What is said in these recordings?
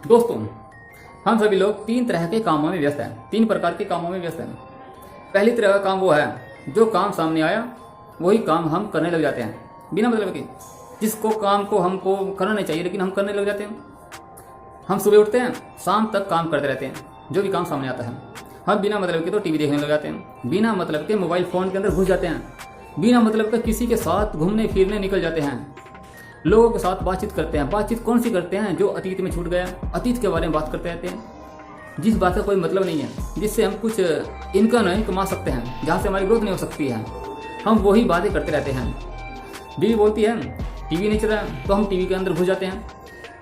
दोस्तों, हम सभी लोग तीन तरह के कामों में व्यस्त हैं, तीन प्रकार के कामों में व्यस्त हैं। पहली तरह का काम वो है जो काम सामने आया वही काम हम करने लग जाते हैं बिना मतलब के, जिसको काम को हमको करना नहीं चाहिए लेकिन हम करने लग जाते हैं। हम सुबह उठते हैं, शाम तक काम करते रहते हैं, जो भी काम सामने आता है। हम बिना मतलब के तो टीवी देखने लग जाते हैं, बिना मतलब के मोबाइल फ़ोन के अंदर घुस जाते हैं, बिना मतलब के किसी के साथ घूमने फिरने निकल जाते हैं, लोगों के साथ बातचीत करते हैं। बातचीत कौन सी करते हैं? जो अतीत में छूट गया, अतीत के बारे में बात करते रहते हैं, जिस बात का कोई मतलब नहीं है, जिससे हम कुछ इनकम नहीं कमा सकते हैं, जहाँ से हमारी ग्रोथ नहीं हो सकती है, हम वही बातें करते रहते हैं। बीवी बोलती है टीवी नहीं चल रहा तो हम टीवी के अंदर घुस जाते हैं।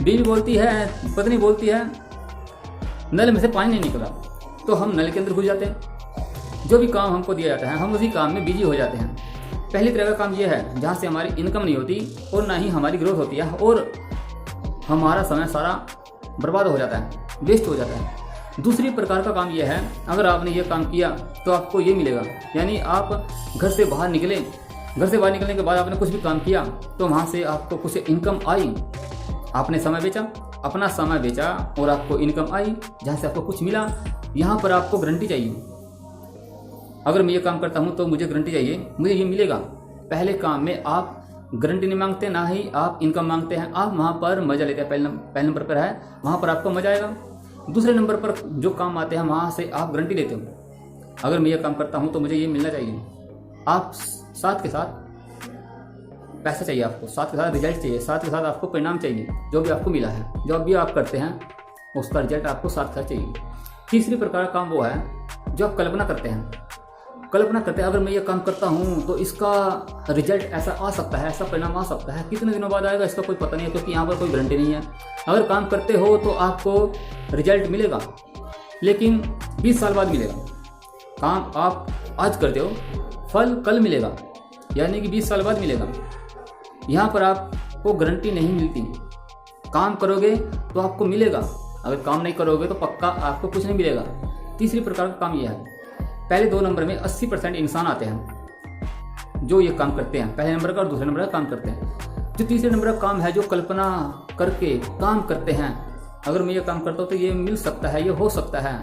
बीवी बोलती है, पत्नी बोलती है नल में से पानी नहीं निकला तो हम नल के अंदर घुस जाते हैं। जो भी काम हमको दिया जाता है हम उसी काम में बिजी हो जाते हैं। पहली तरह का काम यह है जहाँ से हमारी इनकम नहीं होती और ना ही हमारी ग्रोथ होती है और हमारा समय सारा बर्बाद हो जाता है, वेस्ट हो जाता है। दूसरी प्रकार का काम यह है, अगर आपने ये काम किया तो आपको ये मिलेगा, यानी आप घर से बाहर निकले, घर से बाहर निकलने के बाद आपने कुछ भी काम किया तो वहाँ से आपको कुछ इनकम आई, आपने समय बेचा, अपना समय बेचा और आपको इनकम आई जहाँ से आपको कुछ मिला। यहाँ पर आपको गारंटी चाहिए, अगर मैं ये काम करता हूँ तो मुझे गारंटी चाहिए, मुझे ये मिलेगा। पहले काम में आप गारंटी नहीं मांगते, ना ही आप इनकम मांगते हैं, आप वहाँ पर मजा लेते हैं। पहले नंबर पर है, वहाँ पर आपको मजा आएगा। दूसरे नंबर पर जो काम आते हैं वहाँ से आप गारंटी लेते हो, अगर मैं ये काम करता हूँ तो मुझे ये मिलना चाहिए। आप साथ के साथ पैसा चाहिए, आपको साथ के साथ रिजल्ट चाहिए, साथ के साथ आपको परिणाम चाहिए। जो भी आपको मिला है, जो भी आप करते हैं उसका रिजल्ट आपको साथ के साथ चाहिए। तीसरी प्रकार का काम वो है जो आप कल्पना करते हैं। कल्पना करते हैं अगर मैं ये काम करता हूँ तो इसका रिजल्ट ऐसा आ सकता है, ऐसा परिणाम आ सकता है। कितने दिनों बाद आएगा इसका कोई पता नहीं है, क्योंकि यहाँ पर कोई गारंटी नहीं है। अगर काम करते हो तो आपको रिजल्ट मिलेगा लेकिन 20 साल बाद मिलेगा। काम आप आज करते हो, फल कल मिलेगा, यानी कि 20 साल बाद मिलेगा। यहाँ पर आपको गारंटी नहीं मिलती। काम करोगे तो आपको मिलेगा, अगर काम नहीं करोगे तो पक्का आपको कुछ नहीं मिलेगा। तीसरी प्रकार का काम यह है, पहले दो नंबर में 80% इंसान आते हैं जो ये काम करते हैं, पहले नंबर का और दूसरे नंबर का काम करते हैं। जो तीसरे नंबर का काम है जो कल्पना करके काम करते हैं, अगर मैं ये काम करता हूँ तो ये मिल सकता है, ये हो सकता है,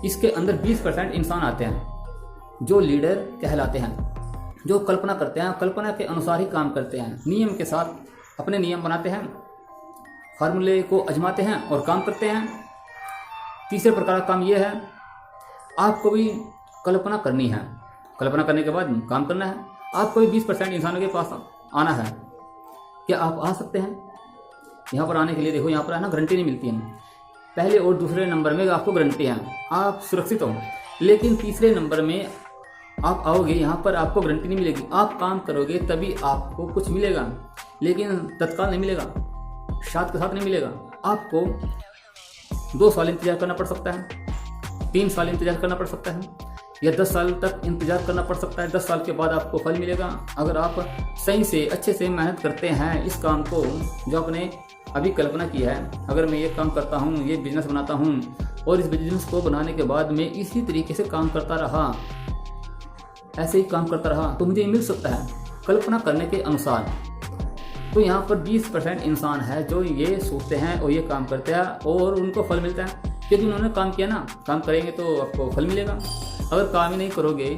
इसके अंदर 20% इंसान आते हैं जो लीडर कहलाते हैं, जो कल्पना करते हैं, कल्पना के अनुसार ही काम करते हैं, नियम के साथ अपने नियम बनाते हैं, फार्मूले को आजमाते हैं और काम करते हैं। तीसरे प्रकार का काम यह है, आपको भी कल्पना करनी है, कल्पना करने के बाद काम करना है। आपको भी 20% इंसानों के पास आना है। क्या आप आ सकते हैं? यहाँ पर आने के लिए देखो, यहाँ पर आना गारंटी नहीं मिलती है। पहले और दूसरे नंबर में आपको गारंटी है, आप सुरक्षित हो, लेकिन तीसरे नंबर में आप आओगे, यहाँ पर आपको गारंटी नहीं मिलेगी। आप काम करोगे तभी आपको कुछ मिलेगा, लेकिन तत्काल नहीं मिलेगा, साथ के साथ नहीं मिलेगा। आपको 2 साल इंतजार करना पड़ सकता है, 3 साल इंतजार करना पड़ सकता है, या 10 साल तक इंतजार करना पड़ सकता है। 10 साल के बाद आपको फल मिलेगा, अगर आप सही से अच्छे से मेहनत करते हैं इस काम को जो आपने अभी कल्पना की है। अगर मैं ये काम करता हूँ, ये बिजनेस बनाता हूँ और इस बिजनेस को बनाने के बाद मैं इसी तरीके से काम करता रहा, ऐसे ही काम करता रहा, तो मुझे मिल सकता है कल्पना करने के अनुसार। तो यहाँ पर 20% इंसान है जो ये सोचते हैं और ये काम करते हैं और उनको फल मिलता है, क्योंकि उन्होंने काम किया ना। काम करेंगे तो आपको फल मिलेगा, अगर काम ही नहीं करोगे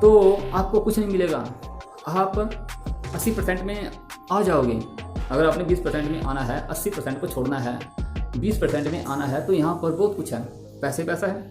तो आपको कुछ नहीं मिलेगा। आप 80% में आ जाओगे। अगर आपने 20% में आना है, 80% को छोड़ना है, 20% में आना है, तो यहाँ पर बहुत कुछ है। पैसे पैसा है,